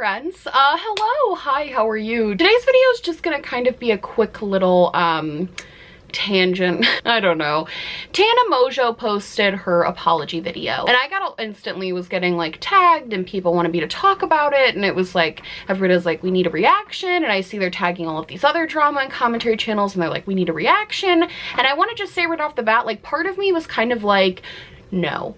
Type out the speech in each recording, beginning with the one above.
friends. Hello, hi, how are you? Today's video is just gonna kind of be a quick little tangent. I don't know. Tana Mongeau posted her apology video and I instantly was getting like tagged and people wanted me to talk about it, and it was like everybody's like, we need a reaction, and I see they're tagging all of these other drama and commentary channels and they're like, we need a reaction. And I want to just say right off the bat, like, part of me was kind of like, no.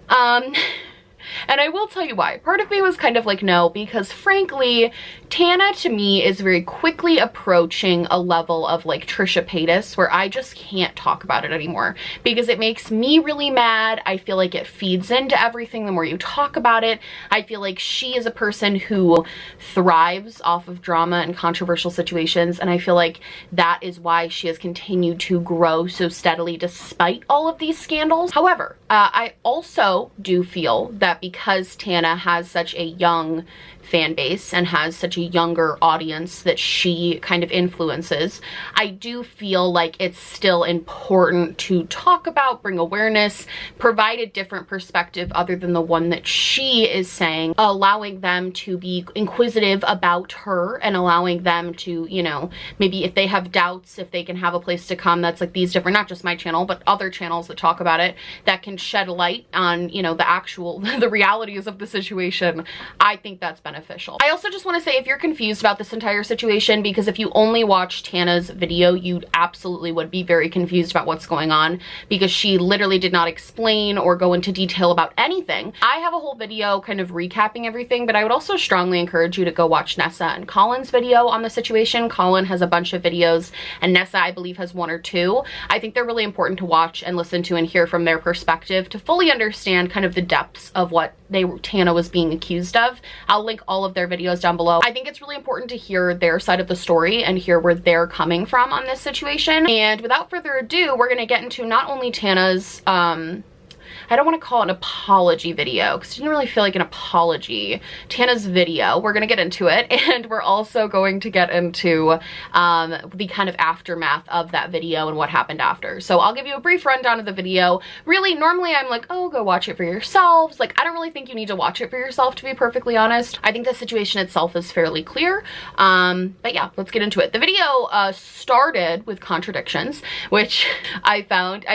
And I will tell you why. Part of me was kind of like, no, because frankly, Tana to me is very quickly approaching a level of like Trisha Paytas where I just can't talk about it anymore because it makes me really mad. I feel like it feeds into everything the more you talk about it. I feel like she is a person who thrives off of drama and controversial situations, and I feel like that is why she has continued to grow so steadily despite all of these scandals. However, I also do feel that because Tana has such a young fan base and has such a younger audience that she kind of influences, I do feel like it's still important to talk about, bring awareness, provide a different perspective other than the one that she is saying, allowing them to be inquisitive about her and allowing them to, you know, maybe if they have doubts, if they can have a place to come that's like these different, not just my channel, but other channels that talk about it, that can shed light on, you know, the actual, the realities of the situation. I think that's beneficial. I also just want to say, if you're confused about this entire situation, because if you only watch Tana's video, you absolutely would be very confused about what's going on because she literally did not explain or go into detail about anything. I have a whole video kind of recapping everything, but I would also strongly encourage you to go watch Nessa and Colin's video on the situation. Colin has a bunch of videos and Nessa, I believe, has one or two. I think they're really important to watch and listen to and hear from their perspective to fully understand kind of the depths of what Tana was being accused of. I'll link all of their videos down below. I think it's really important to hear their side of the story and hear where they're coming from on this situation. And without further ado, we're gonna get into not only Tana's I don't want to call it an apology video because it didn't really feel like an apology. Tana's video, we're going to get into it, and we're also going to get into the kind of aftermath of that video and what happened after. So I'll give you a brief rundown of the video. Really, normally I'm like, oh, go watch it for yourselves. Like, I don't really think you need to watch it for yourself, to be perfectly honest. I think the situation itself is fairly clear. But yeah, let's get into it. The video started with contradictions, which I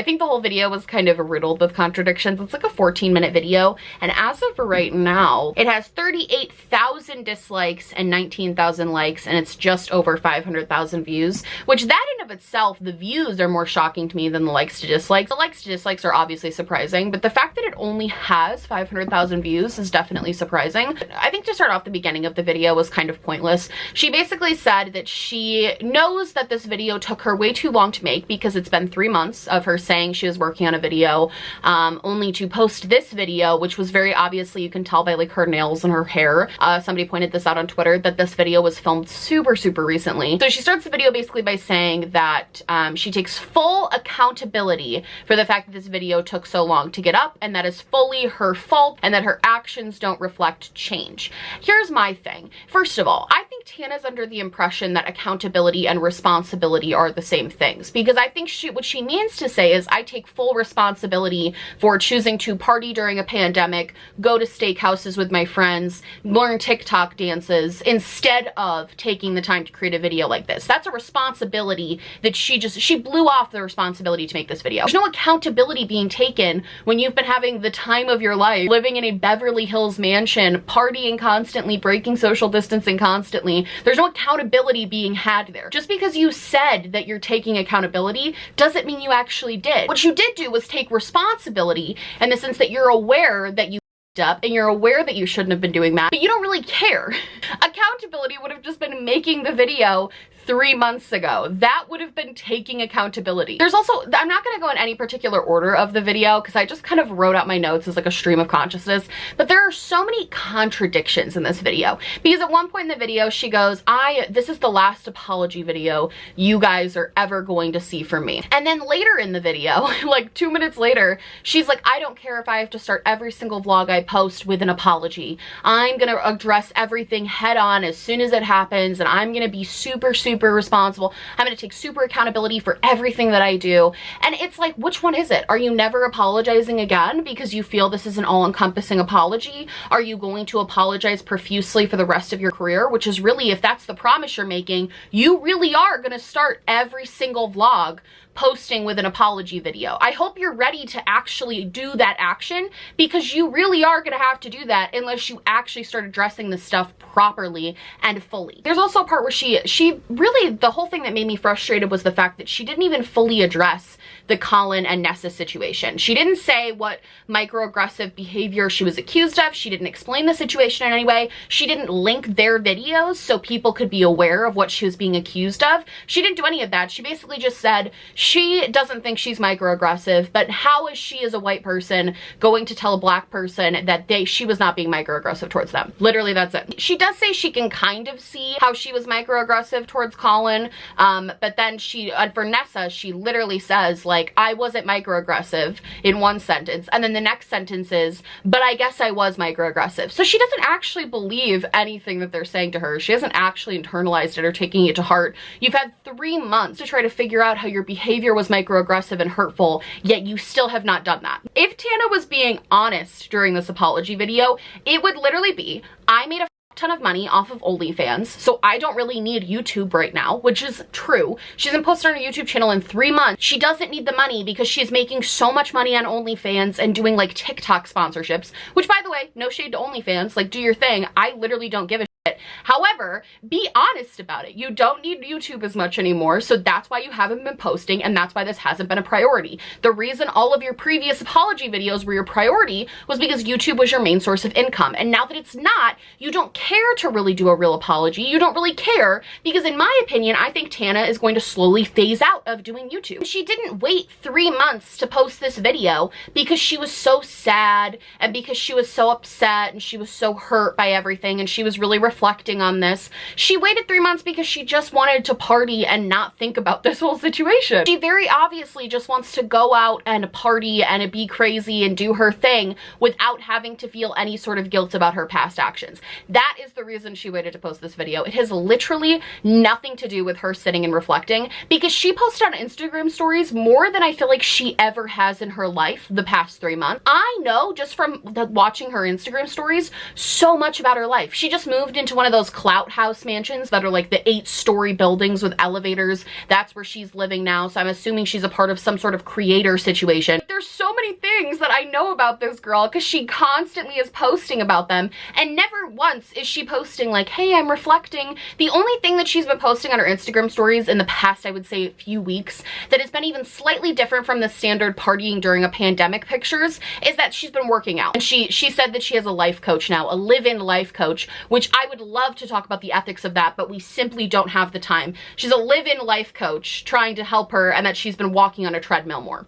think the whole video was kind of riddled with contradictions. It's like a 14-minute video, and as of right now, it has 38,000 dislikes and 19,000 likes, and it's just over 500,000 views, which that in of itself, the views are more shocking to me than the likes to dislikes. The likes to dislikes are obviously surprising, but the fact that it only has 500,000 views is definitely surprising. I think to start off, the beginning of the video was kind of pointless. She basically said that she knows that this video took her way too long to make because it's been 3 months of her saying she was working on a video, only to post this video, which was very obviously, you can tell by like her nails and her hair. Somebody pointed this out on Twitter that this video was filmed super recently. So she starts the video basically by saying that she takes full accountability for the fact that this video took so long to get up, and that is fully her fault, and that her actions don't reflect change. Here's my thing. First of all, I think Tana's under the impression that accountability and responsibility are the same things, because I think what she means to say is, I take full responsibility for choosing to party during a pandemic, go to steakhouses with my friends, learn TikTok dances, instead of taking the time to create a video like this. That's a responsibility that she blew off the responsibility to make this video. There's no accountability being taken when you've been having the time of your life, living in a Beverly Hills mansion, partying constantly, breaking social distancing constantly. There's no accountability being had there. Just because you said that you're taking accountability doesn't mean you actually did. What you did do was take responsibility in the sense that you're aware that you up and you're aware that you shouldn't have been doing that, but you don't really care. Accountability would have just been making the video 3 months ago. That would have been taking accountability. There's also, I'm not gonna go in any particular order of the video because I just kind of wrote out my notes as like a stream of consciousness, but there are so many contradictions in this video because at one point in the video she goes, this is the last apology video you guys are ever going to see from me. And then later in the video, like 2 minutes later, she's like, I don't care if I have to start every single vlog I post with an apology. I'm gonna address everything head on as soon as it happens, and I'm gonna be super super responsible. I'm gonna take super accountability for everything that I do. And it's like, which one is it? Are you never apologizing again because you feel this is an all-encompassing apology? Are you going to apologize profusely for the rest of your career? Which is really, if that's the promise you're making, you really are gonna start every single vlog posting with an apology video. I hope you're ready to actually do that action, because you really are gonna have to do that unless you actually start addressing this stuff properly and fully. There's also a part where she really, the whole thing that made me frustrated was the fact that she didn't even fully address the Colin and Nessa situation. She didn't say what microaggressive behavior she was accused of. She didn't explain the situation in any way. She didn't link their videos so people could be aware of what she was being accused of. She didn't do any of that. She basically just said she doesn't think she's microaggressive, but how is she as a white person going to tell a black person that she was not being microaggressive towards them? Literally, that's it. She does say she can kind of see how she was microaggressive towards Colin, but then for Nessa, she literally says, like, I wasn't microaggressive in one sentence, and then the next sentence is, but I guess I was microaggressive. So she doesn't actually believe anything that they're saying to her. She hasn't actually internalized it or taking it to heart. You've had 3 months to try to figure out how your behavior was microaggressive and hurtful, yet you still have not done that. If Tana was being honest during this apology video, it would literally be, I made a ton of money off of OnlyFans, so I don't really need YouTube right now, which is true. She hasn't posted on her YouTube channel in 3 months. She doesn't need the money because she's making so much money on OnlyFans and doing like TikTok sponsorships, which, by the way, no shade to OnlyFans, like, do your thing. I literally don't give a shit. However, be honest about it. You don't need YouTube as much anymore, so that's why you haven't been posting, and that's why this hasn't been a priority. The reason all of your previous apology videos were your priority was because YouTube was your main source of income, and now that it's not, you don't care to really do a real apology. You don't really care because, in my opinion, I think Tana is going to slowly phase out of doing YouTube. She didn't wait 3 months to post this video because she was so sad and because she was so upset and she was so hurt by everything and she was really reflecting on this. She waited 3 months because she just wanted to party and not think about this whole situation. She very obviously just wants to go out and party and be crazy and do her thing without having to feel any sort of guilt about her past actions. That is the reason she waited to post this video. It has literally nothing to do with her sitting and reflecting, because she posted on Instagram stories more than I feel like she ever has in her life the past 3 months. I know just from watching her Instagram stories so much about her life. She just moved into one of those clout house mansions that are like the 8-story buildings with elevators. That's where she's living now, so I'm assuming she's a part of some sort of creator situation. There's so many things that I know about this girl because she constantly is posting about them, and never once is she posting like, hey, I'm reflecting. The only thing that she's been posting on her Instagram stories in the past, I would say, few weeks that has been even slightly different from the standard partying during a pandemic pictures is that she's been working out. And she said that she has a life coach now, a live-in life coach, which I would love to talk about the ethics of that, but we simply don't have the time. She's a live-in life coach trying to help her, and that she's been walking on a treadmill more.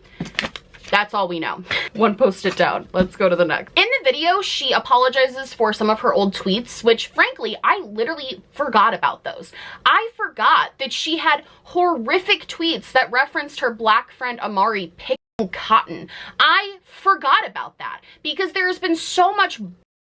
That's all we know. One post-it down. Let's go to the next. In the video, she apologizes for some of her old tweets, which frankly, I literally forgot about those. I forgot that she had horrific tweets that referenced her black friend Amari picking cotton. I forgot about that because there has been so much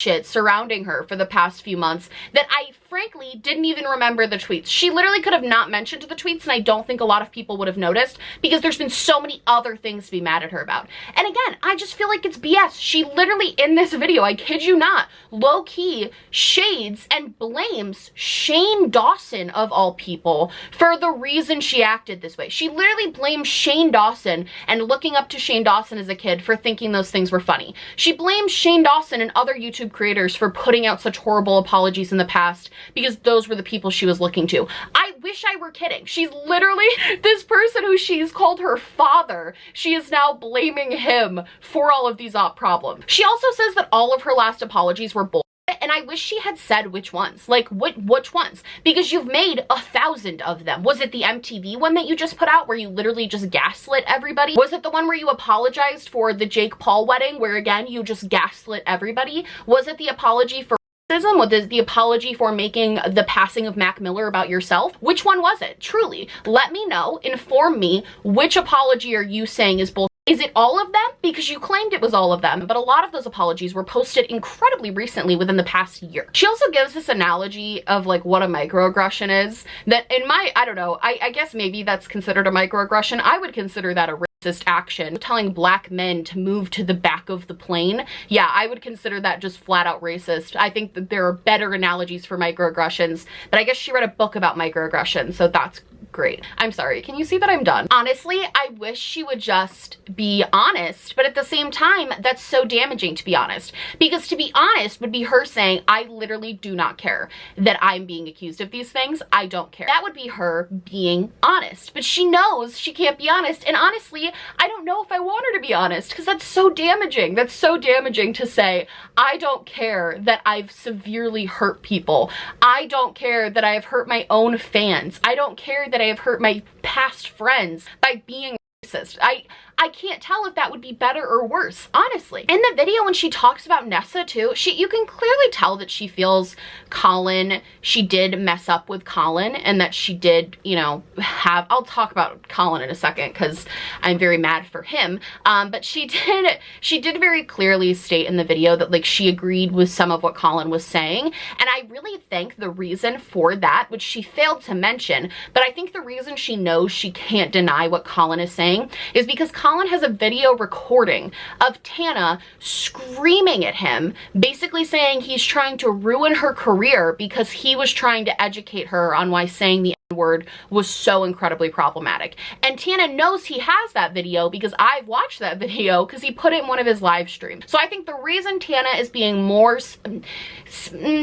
shit surrounding her for the past few months that I frankly didn't even remember the tweets. She literally could have not mentioned the tweets, and I don't think a lot of people would have noticed because there's been so many other things to be mad at her about. And again, I just feel like it's BS. She literally, in this video, I kid you not, low-key shades and blames Shane Dawson, of all people, for the reason she acted this way. She literally blames Shane Dawson and looking up to Shane Dawson as a kid for thinking those things were funny. She blames Shane Dawson and other YouTube creators for putting out such horrible apologies in the past because those were the people she was looking to. I wish I were kidding. She's literally this person who she's called her father. She is now blaming him for all of these problems. She also says that all of her last apologies were bull. And I wish she had said which ones. Like, which ones? Because you've made 1,000 of them. Was it the MTV one that you just put out where you literally just gaslit everybody? Was it the one where you apologized for the Jake Paul wedding where, again, you just gaslit everybody? Was it the apology for racism? Was it the apology for making the passing of Mac Miller about yourself? Which one was it? Truly, let me know. Inform me. Which apology are you saying is bullshit? Is it all of them? Because you claimed it was all of them, but a lot of those apologies were posted incredibly recently within the past year. She also gives this analogy of like what a microaggression is, that in my, I don't know, I guess maybe that's considered a microaggression. I would consider that a racist action. Telling black men to move to the back of the plane, yeah, I would consider that just flat out racist. I think that there are better analogies for microaggressions, but I guess she read a book about microaggressions, so that's great. I'm sorry, can you see that I'm done? Honestly, I wish she would just be honest, but at the same time, that's so damaging, to be honest. Because to be honest would be her saying, I literally do not care that I'm being accused of these things. I don't care. That would be her being honest. But she knows she can't be honest. And honestly, I don't know if I want her to be honest, because that's so damaging. That's so damaging to say, I don't care that I've severely hurt people. I don't care that I have hurt my own fans. I don't care that I have hurt my past friends by being racist. I can't tell if that would be better or worse, honestly. In the video when she talks about Nessa too, you can clearly tell that she feels Colin, she did mess up with Colin, and that she did, you know, I'll talk about Colin in a second because I'm very mad for him, but she did very clearly state in the video that like she agreed with some of what Colin was saying, and I really think the reason for that, which she failed to mention, but I think the reason she knows she can't deny what Colin is saying is because Colin has a video recording of Tana screaming at him, basically saying he's trying to ruin her career because he was trying to educate her on why saying the N-word was so incredibly problematic. And Tana knows he has that video because I've watched that video because he put it in one of his live streams. So I think the reason Tana is being more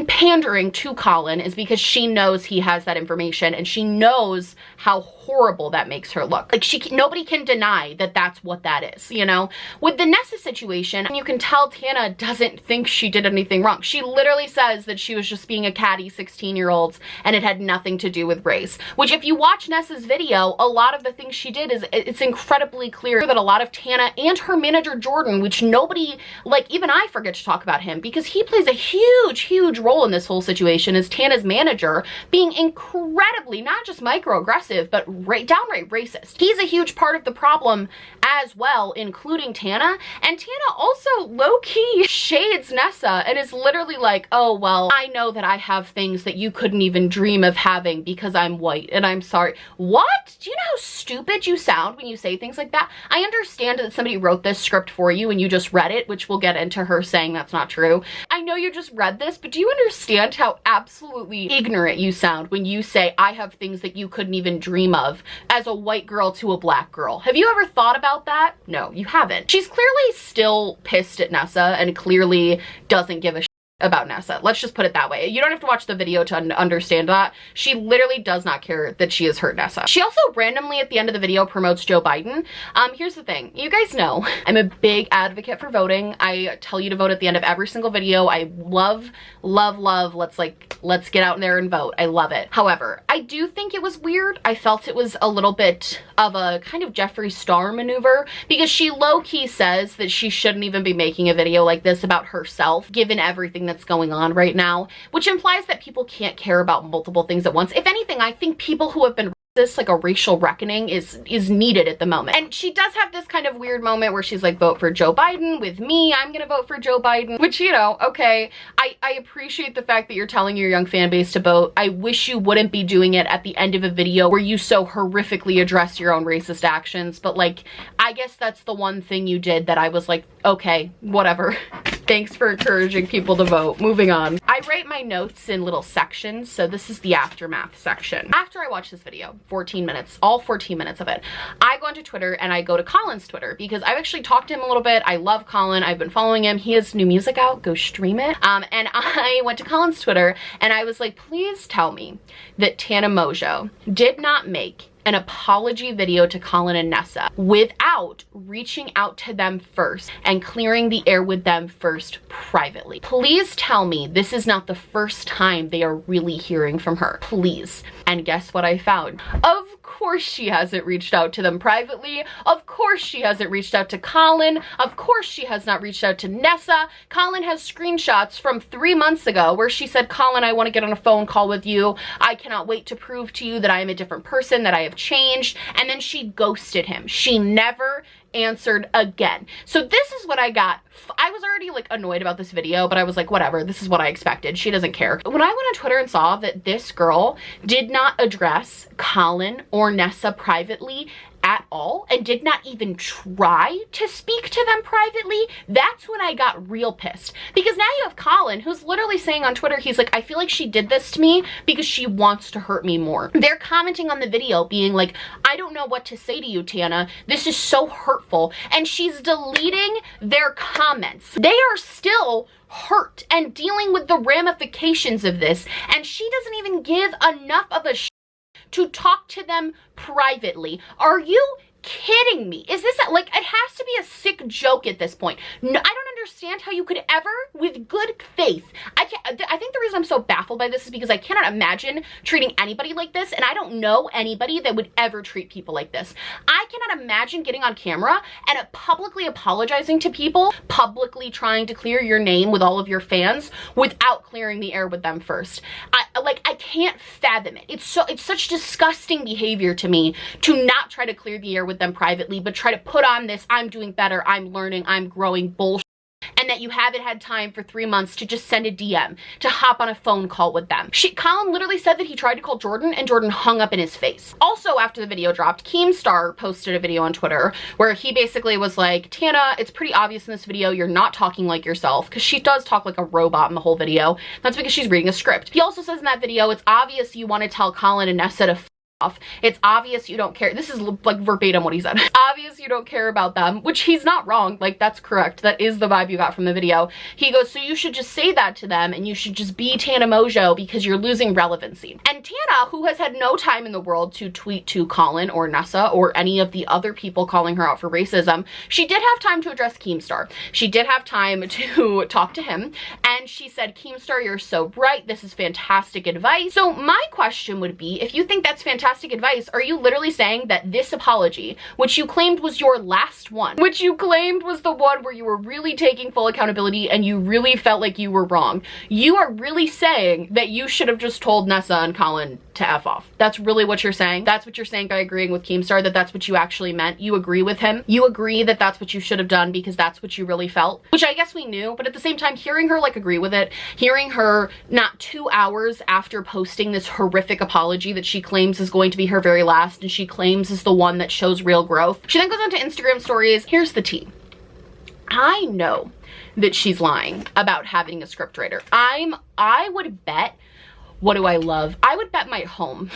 pandering to Colin is because she knows he has that information and she knows how horrible that makes her look. Like nobody can deny that that's what that is, you know? With the Nessa situation, you can tell Tana doesn't think she did anything wrong. She literally says that she was just being a catty 16-year-olds and it had nothing to do with race. Which if you watch Nessa's video, a lot of the things she did is, it's incredibly clear that a lot of Tana and her manager Jordan, which nobody, like even I forget to talk about him because he plays a huge role in this whole situation as Tana's manager, being incredibly, not just microaggressive, but downright racist. He's a huge part of the problem as well, including Tana. And Tana also low-key shades Nessa and is literally like, oh, well, I know that I have things that you couldn't even dream of having because I'm white and I'm sorry. What? Do you know how stupid you sound when you say things like that? I understand that somebody wrote this script for you and you just read it, which we'll get into her saying that's not true. I know you just read this, but do you understand how absolutely ignorant you sound when you say I have things that you couldn't even dream of as a white girl to a black girl? Have you ever thought about that? No, you haven't. She's clearly still pissed at Nessa and clearly doesn't give a shit about Nessa. Let's just put it that way. You don't have to watch the video to understand that. She literally does not care that she has hurt Nessa. She also randomly at the end of the video promotes Joe Biden. Here's the thing. You guys know I'm a big advocate for voting. I tell you to vote at the end of every single video. I love, let's get out there and vote. I love it. However, I do think it was weird. I felt it was a little bit of a kind of Jeffree Star maneuver because she low-key says that she shouldn't even be making a video like this about herself, given everything that's going on right now, which implies that people can't care about multiple things at once. If anything, I think people who have been this, like a racial reckoning is needed at the moment. And she does have this kind of weird moment where she's like, vote for Joe Biden with me. I'm gonna vote for Joe Biden, which, you know, okay. I appreciate the fact that you're telling your young fan base to vote. I wish you wouldn't be doing it at the end of a video where you so horrifically address your own racist actions. But like, I guess that's the one thing you did that I was like, okay, whatever. Thanks for encouraging people to vote. Moving on. I write my notes in little sections, so this is the aftermath section. After I watch this video, 14 minutes, all 14 minutes of it, I go onto Twitter and I go to Colin's Twitter because I've actually talked to him a little bit. I love Colin. I've been following him. He has new music out. Go stream it. And I went to Colin's Twitter and I was like, please tell me that Tana Mongeau did not make an apology video to Colin and Nessa without reaching out to them first and clearing the air with them first privately. Please tell me this is not the first time they are really hearing from her. Please. And guess what I found? Of course she hasn't reached out to them privately. Of course she hasn't reached out to Colin. Of course she has not reached out to Nessa. Colin has screenshots from 3 months ago where she said, Colin, I want to get on a phone call with you. I cannot wait to prove to you that I am a different person, that I have changed. And then she ghosted him. She never answered again. So this is what I got. I was already like annoyed about this video, but I was like, whatever, this is what I expected. She doesn't care. When I went on Twitter and saw that this girl did not address Colin or Nessa privately at all and did not even try to speak to them privately, that's when I got real pissed. Because now you have Colin, who's literally saying on Twitter, he's like, I feel like she did this to me because she wants to hurt me more. They're commenting on the video being like, I don't know what to say to you, Tana. This is so hurtful. And she's deleting their comments. They are still hurt and dealing with the ramifications of this. And she doesn't even give enough of a to talk to them privately. Are you kidding me? Is this like, it has to be a sick joke at this point. No, I don't understand how you could ever, with good faith, I think the reason I'm so baffled by this is because I cannot imagine treating anybody like this, and I don't know anybody that would ever treat people like this. I cannot imagine getting on camera and publicly apologizing to people, publicly trying to clear your name with all of your fans without clearing the air with them first. I can't fathom it. It's such disgusting behavior to me to not try to clear the air with them privately, but try to put on this, I'm doing better, I'm learning, I'm growing bullshit, and that you haven't had time for 3 months to just send a DM, to hop on a phone call with them. Colin literally said that he tried to call Jordan and Jordan hung up in his face. Also, after the video dropped, Keemstar posted a video on Twitter where he basically was like, Tana, it's pretty obvious in this video you're not talking like yourself, because she does talk like a robot in the whole video. That's because she's reading a script. He also says in that video, it's obvious you want to tell Colin and Nessa to off. It's obvious you don't care. This is like verbatim what he said. Obvious you don't care about them, which he's not wrong. Like, that's correct. That is the vibe you got from the video. He goes, so you should just say that to them and you should just be Tana Mongeau because you're losing relevancy. And Tana, who has had no time in the world to tweet to Colin or Nessa or any of the other people calling her out for racism, she did have time to address Keemstar. She did have time to talk to him, and she said, Keemstar, you're so bright. This is fantastic advice. So my question would be, if you think that's fantastic advice, are you literally saying that this apology, which you claimed was your last one, which you claimed was the one where you were really taking full accountability and you really felt like you were wrong, you are really saying that you should have just told Nessa and Colin to F off? That's really what you're saying? That's what you're saying by agreeing with Keemstar, that that's what you actually meant? You agree with him? You agree that that's what you should have done because that's what you really felt? Which I guess we knew, but at the same time, hearing her like agree with it, hearing her not 2 hours after posting this horrific apology that she claims is going to be her very last and she claims is the one that shows real growth, she then goes on to Instagram stories. Here's the tea. I know that she's lying about having a scriptwriter. I would bet, what do I love? I would bet my home.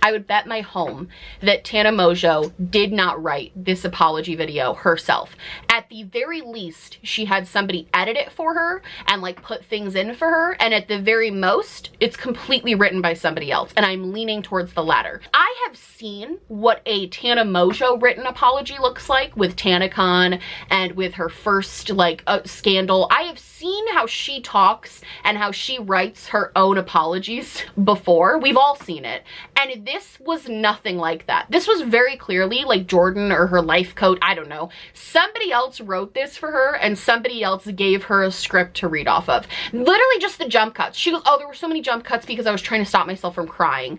I would bet my home that Tana Mongeau did not write this apology video herself. At the very least, she had somebody edit it for her and like put things in for her. And at the very most, it's completely written by somebody else. And I'm leaning towards the latter. I have seen what a Tana Mongeau written apology looks like with TanaCon and with her first like scandal. I have seen how she talks and how she writes her own apologies before. We've all seen it. And this was nothing like that. This was very clearly like Jordan or her life coach, I don't know. Somebody else wrote this for her and somebody else gave her a script to read off of. Literally just the jump cuts. She goes, oh, there were so many jump cuts because I was trying to stop myself from crying.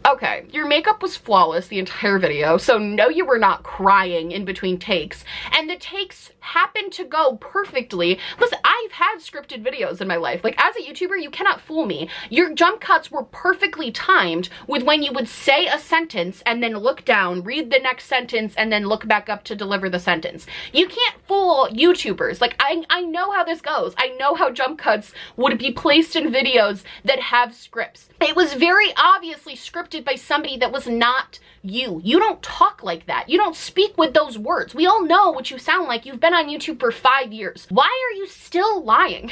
Okay, your makeup was flawless the entire video, so no, you were not crying in between takes, and the takes happened to go perfectly. Listen, I've had scripted videos in my life. Like, as a YouTuber, you cannot fool me. Your jump cuts were perfectly timed with when you would say a sentence and then look down, read the next sentence, and then look back up to deliver the sentence. You can't fool YouTubers. Like, I know how this goes. I know how jump cuts would be placed in videos that have scripts. It was very obviously scripted by somebody that was not you. You don't talk like that. You don't speak with those words. We all know what you sound like. You've been on YouTube for 5 years. Why are you still lying?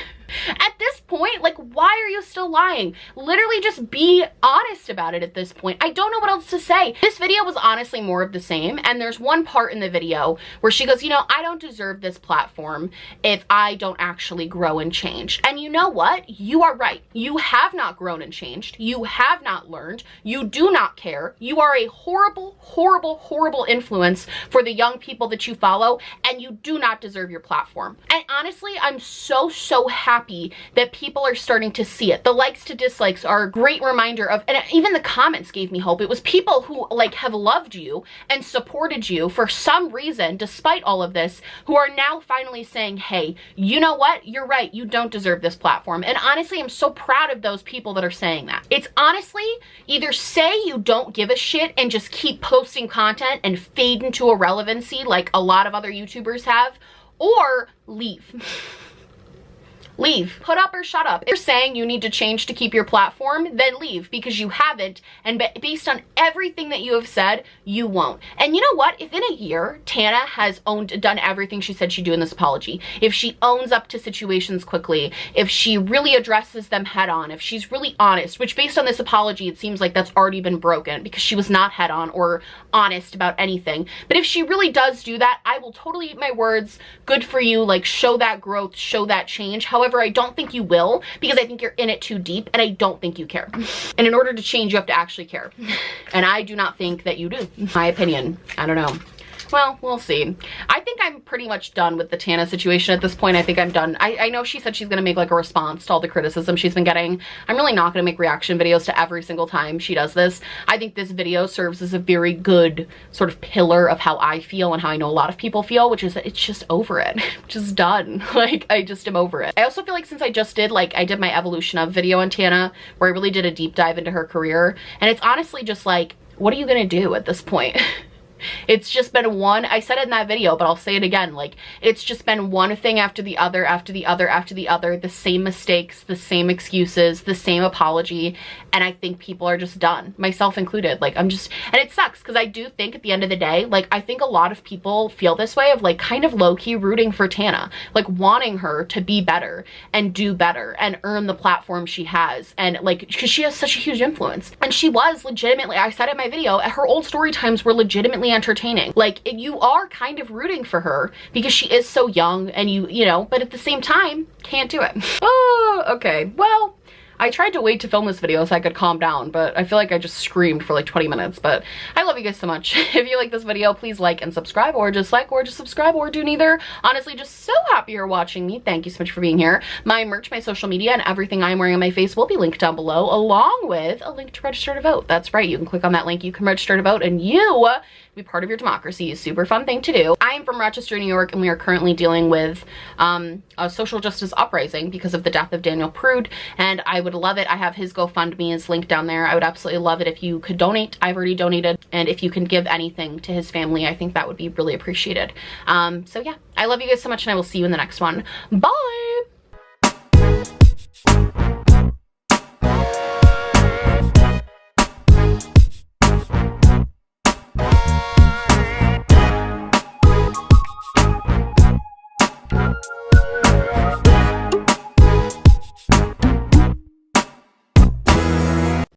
At this point, like, why are you still lying? Literally just be honest about it at this point. I don't know what else to say. This video was honestly more of the same, and there's one part in the video where she goes, you know, I don't deserve this platform if I don't actually grow and change. And you know what? You are right. You have not grown and changed. You have not learned. You do not care. You are a horrible, horrible, horrible influence for the young people that you follow, and you do not deserve your platform. And honestly, I'm so happy happy that people are starting to see it. The likes to dislikes are a great reminder of, and even the comments gave me hope. It was people who like have loved you and supported you for some reason, despite all of this, who are now finally saying, hey, you know what? You're right. You don't deserve this platform. And honestly, I'm so proud of those people that are saying that. It's honestly either say you don't give a shit and just keep posting content and fade into irrelevancy like a lot of other YouTubers have, or leave. Leave. Put up or shut up. If you're saying you need to change to keep your platform, then leave, because you haven't, and based on everything that you have said, you won't. And you know what? If in a year Tana has done everything she said she'd do in this apology, if she owns up to situations quickly, if she really addresses them head on, if she's really honest, which based on this apology it seems like that's already been broken because she was not head on or honest about anything, but if she really does do that, I will totally eat my words. Good for you. Like, show that growth, show that change. However, I don't think you will, because I think you're in it too deep, and I don't think you care. And in order to change, you have to actually care. And I do not think that you do. My opinion. I don't know. Well, we'll see. I think I'm pretty much done with the Tana situation at this point. I think I'm done. I know she said she's gonna make like a response to all the criticism she's been getting. I'm really not gonna make reaction videos to every single time she does this. I think this video serves as a very good sort of pillar of how I feel and how I know a lot of people feel, which is that it's just over it. Just done. Like, I just am over it. I also feel like since I just did, like, I did my evolution of video on Tana, where I really did a deep dive into her career, and it's honestly just like, what are you gonna do at this point? It's just been one, I said it in that video, but I'll say it again, like, it's just been one thing after the other, after the other, after the other, the same mistakes, the same excuses, the same apology, and I think people are just done, myself included. Like, I'm just, and it sucks, because I do think at the end of the day, like, I think a lot of people feel this way of, like, kind of low-key rooting for Tana, like, wanting her to be better and do better and earn the platform she has, and, like, because she has such a huge influence. And she was legitimately, I said it in my video, her old story times were legitimately entertaining. Like, you are kind of rooting for her because she is so young, and you know, but at the same time, can't do it. Oh, okay. Well, I tried to wait to film this video so I could calm down, but I feel like I just screamed for like 20 minutes, but I love you guys so much. If you like this video, please like and subscribe, or just like, or just subscribe, or do neither. Honestly, just so happy you're watching me. Thank you so much for being here. My merch, my social media, and everything I'm wearing on my face will be linked down below, along with a link to register to vote. That's right, you can click on that link, you can register to vote, and you be part of your democracy. Super fun thing to do. I am from Rochester, New York, and we are currently dealing with a social justice uprising because of the death of Daniel Prude, and I would love it. I have his GoFundMe is linked down there. I would absolutely love it if you could donate. I've already donated, and if you can give anything to his family, I think that would be really appreciated. So yeah, I love you guys so much, and I will see you in the next one. Bye!